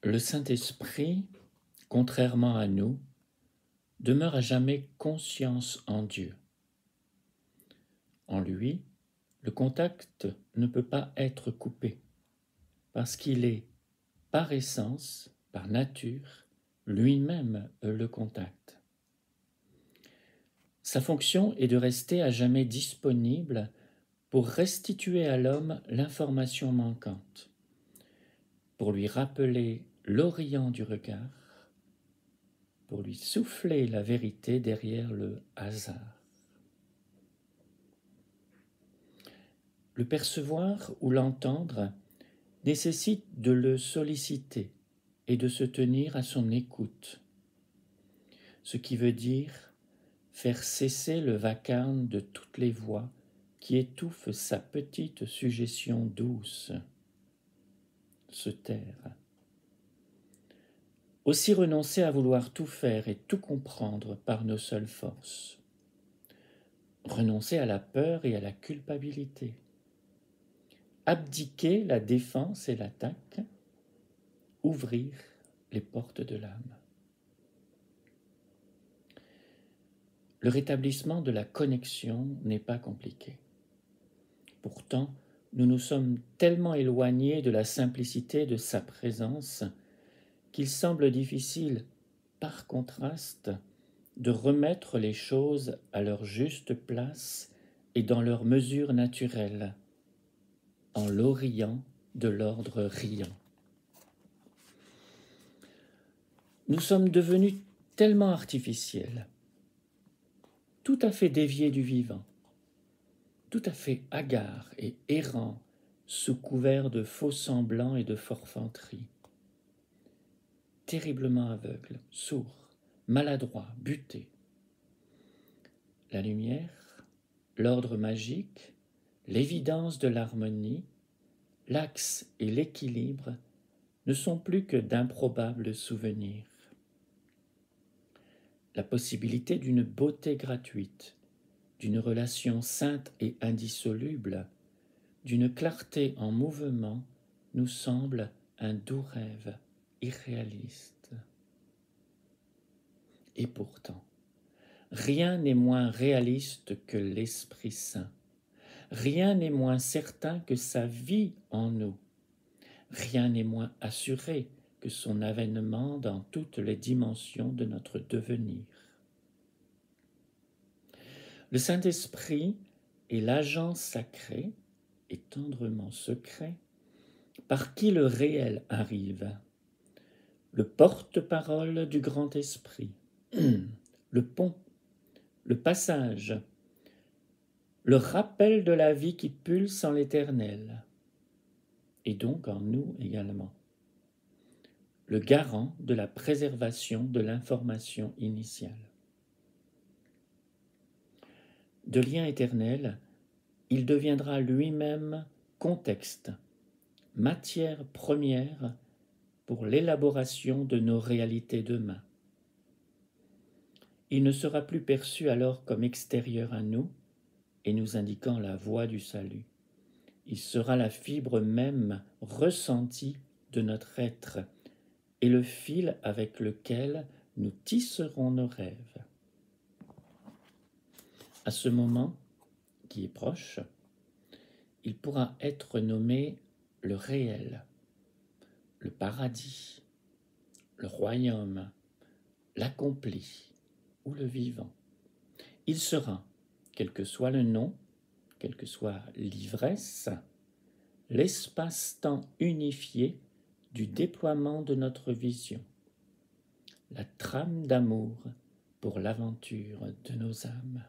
Le Saint-Esprit, contrairement à nous, demeure à jamais conscience en Dieu. En lui, le contact ne peut pas être coupé, parce qu'il est, par essence, par nature, lui-même le contact. Sa fonction est de rester à jamais disponible pour restituer à l'homme l'information manquante, pour lui rappeler l'orient du regard, pour lui souffler la vérité derrière le hasard. Le percevoir ou l'entendre nécessite de le solliciter et de se tenir à son écoute, ce qui veut dire faire cesser le vacarme de toutes les voix qui étouffent sa petite suggestion douce, se taire. Aussi renoncer à vouloir tout faire et tout comprendre par nos seules forces. Renoncer à la peur et à la culpabilité. Abdiquer la défense et l'attaque. Ouvrir les portes de l'âme. Le rétablissement de la connexion n'est pas compliqué. Pourtant, nous nous sommes tellement éloignés de la simplicité de sa présence qu'il semble difficile, par contraste, de remettre les choses à leur juste place et dans leur mesure naturelle, en l'orient de l'ordre riant. Nous sommes devenus tellement artificiels, tout à fait déviés du vivant, tout à fait hagards et errants sous couvert de faux semblants et de forfanterie, terriblement aveugles, sourds, maladroits, butés. La lumière, l'ordre magique, l'évidence de l'harmonie, l'axe et l'équilibre ne sont plus que d'improbables souvenirs. La possibilité d'une beauté gratuite, d'une relation sainte et indissoluble, d'une clarté en mouvement nous semble un doux rêve irréaliste. Et pourtant, rien n'est moins réaliste que l'Esprit Saint. Rien n'est moins certain que sa vie en nous. Rien n'est moins assuré que son avènement dans toutes les dimensions de notre devenir. Le Saint-Esprit est l'agent sacré et tendrement secret par qui le réel arrive, le porte-parole du grand esprit, le pont, le passage, le rappel de la vie qui pulse en l'éternel, et donc en nous également, le garant de la préservation de l'information initiale. De lien éternel, il deviendra lui-même contexte, matière première pour l'élaboration de nos réalités demain. Il ne sera plus perçu alors comme extérieur à nous et nous indiquant la voie du salut. Il sera la fibre même ressentie de notre être et le fil avec lequel nous tisserons nos rêves. À ce moment, qui est proche, il pourra être nommé le réel, le paradis, le royaume, l'accompli ou le vivant. Il sera, quel que soit le nom, quelle que soit l'ivresse, l'espace-temps unifié du déploiement de notre vision, la trame d'amour pour l'aventure de nos âmes.